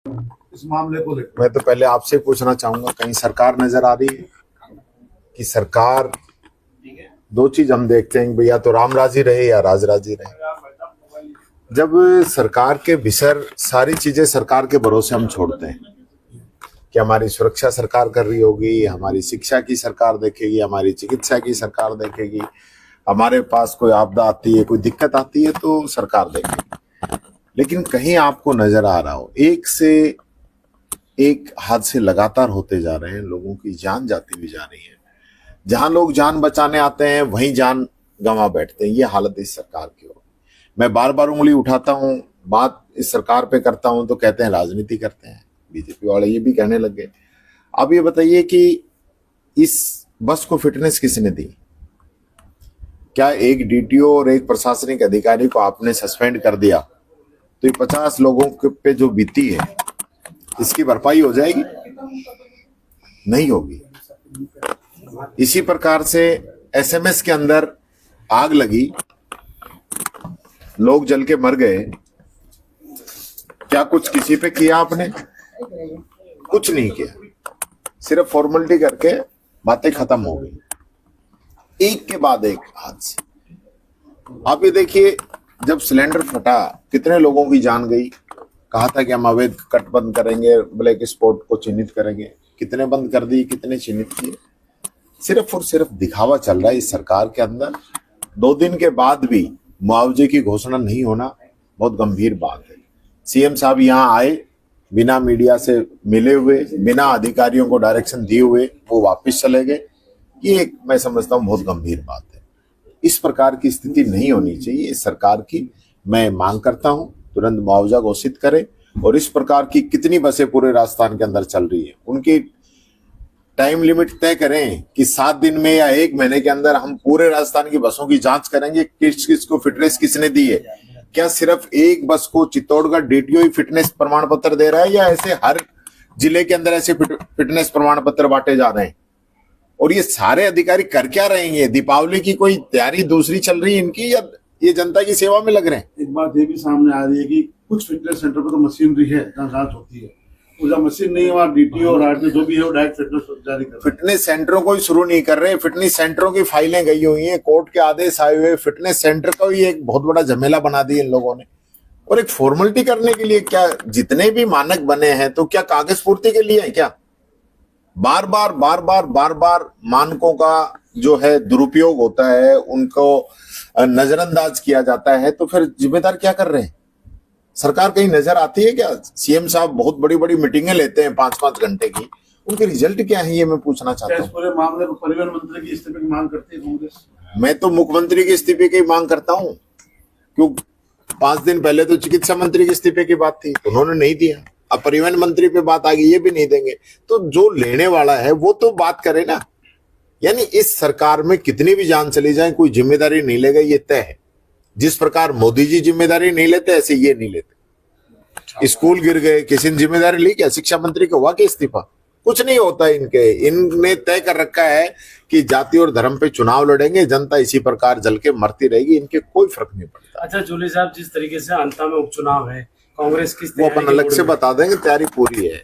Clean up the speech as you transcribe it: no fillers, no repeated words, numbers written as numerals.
इस मामले को लेकर। मैं तो पहले आपसे पूछना चाहूंगा, कहीं सरकार नजर आ रही है कि सरकार, दो चीज हम देखते हैं भैया, तो राम राजी रहे या राज राजी रहे। जब सरकार के विसर सारी चीजें सरकार के भरोसे हम छोड़ते हैं कि हमारी सुरक्षा सरकार कर रही होगी, हमारी शिक्षा की सरकार देखेगी, हमारी चिकित्सा की सरकार देखेगी, हमारे पास कोई आपदा आती है, कोई दिक्कत आती है तो सरकार देखेगी। लेकिन कहीं आपको नजर आ रहा हो, एक से एक हादसे लगातार होते जा रहे हैं, लोगों की जान जाती हुई जा रही है। जहां लोग जान बचाने आते हैं वहीं जान गंवा बैठते हैं। ये हालत इस सरकार की हो। मैं बार बार उंगली उठाता हूं, बात इस सरकार पे करता हूं तो कहते हैं राजनीति करते हैं। बीजेपी वाले ये भी कहने लग गए। अब ये बताइए कि इस बस को फिटनेस किसने दी? क्या एक डीटीओ और एक प्रशासनिक अधिकारी को आपने सस्पेंड कर दिया तो ये 50 लोगों पे जो बीती है इसकी भरपाई हो जाएगी? नहीं होगी। इसी प्रकार से एसएमएस के अंदर आग लगी, लोग जल के मर गए, क्या कुछ किसी पे किया आपने? कुछ नहीं किया, सिर्फ फॉर्मेलिटी करके बातें खत्म हो गई, एक के बाद एक हादसे। आप ये देखिए, जब सिलेंडर फटा कितने लोगों की जान गई। कहा था कि हम अवैध कट बंद करेंगे, ब्लैक स्पॉट को चिन्हित करेंगे, कितने बंद कर दी, कितने चिन्हित किए। सिर्फ और सिर्फ दिखावा चल रहा है इस सरकार के अंदर। 2 दिन के बाद भी मुआवजे की घोषणा नहीं होना बहुत गंभीर बात है। सीएम साहब यहाँ आए, बिना मीडिया से मिले हुए, बिना अधिकारियों को डायरेक्शन दिए हुए वो वापस चले गए। ये मैं समझता हूँ बहुत गंभीर बात है। इस प्रकार की स्थिति नहीं होनी चाहिए इस सरकार की। मैं मांग करता हूं तुरंत मुआवजा घोषित करें। और इस प्रकार की कितनी बसें पूरे राजस्थान के अंदर चल रही है, उनकी टाइम लिमिट तय करें कि 7 दिन में या 1 महीने के अंदर हम पूरे राजस्थान की बसों की जांच करेंगे किस किस को फिटनेस किसने दी है। क्या सिर्फ एक बस को चित्तौड़गढ़ डीटीओ ही फिटनेस प्रमाण पत्र दे रहा है या ऐसे हर जिले के अंदर ऐसे फिटनेस प्रमाण पत्र बांटे जा रहे हैं? और ये सारे अधिकारी कर क्या रहे हैं? दीपावली की कोई तैयारी दूसरी चल रही है इनकी, या ये जनता की सेवा में लग रहे हैं? एक बात ये भी सामने आ रही है कि कुछ फिटनेस सेंटर पर तो मशीनरी है जहाँ जांच होती है, जहाँ मशीन नहीं है वहाँ डीटीओ और आरटीओ जो भी है वो डायरेक्ट फिटनेस जारी कर रहे हैं। फिटनेस सेंटरों को ही शुरू नहीं कर रहे। फिटनेस सेंटरों की फाइलें गई हुई हैं, कोर्ट के आदेश आए हुए, फिटनेस सेंटर को ही एक बहुत बड़ा झमेला बना दिया इन लोगों ने। और एक फॉर्मेलिटी करने के लिए क्या जितने भी मानक बने हैं तो क्या कागज पूर्ति के लिए है क्या? बार बार मानकों का जो है दुरुपयोग होता है, उनको नजरअंदाज किया जाता है, तो फिर जिम्मेदार क्या कर रहे हैं? सरकार कहीं नजर आती है क्या? सीएम साहब बहुत बड़ी बड़ी मीटिंगें लेते हैं 5-5 घंटे की, उनके रिजल्ट क्या है ये मैं पूछना चाहता हूँ। इस पूरे मामले में परिवहन मंत्री की इस्तीफे की मांग करती है कांग्रेस। मैं तो मुख्यमंत्री के इस्तीफे की मांग करता हूँ, क्यों 5 दिन पहले तो चिकित्सा मंत्री के इस्तीफे की बात थी, उन्होंने नहीं दिया। अब परिवहन मंत्री पे बात आ गई, ये भी नहीं देंगे। तो जो लेने वाला है वो तो बात करे ना। यानी इस सरकार में कितनी भी जान चली जाए कोई जिम्मेदारी नहीं लेगा, ये तय है। जिस प्रकार मोदी जी जिम्मेदारी नहीं लेते ऐसे ये नहीं लेते। स्कूल गिर गए, किसी ने जिम्मेदारी ली क्या? शिक्षा मंत्री का हुआ क्या इस्तीफा? कुछ नहीं होता इनके। इनने तय कर रखा है कि जाति और धर्म पे चुनाव लड़ेंगे, जनता इसी प्रकार जल के मरती रहेगी, इनके कोई फर्क नहीं पड़ता। अच्छा जूली साहब, जिस तरीके से अंता में उपचुनाव है, कांग्रेस की वो अपन अलग से बता देंगे, तैयारी पूरी है।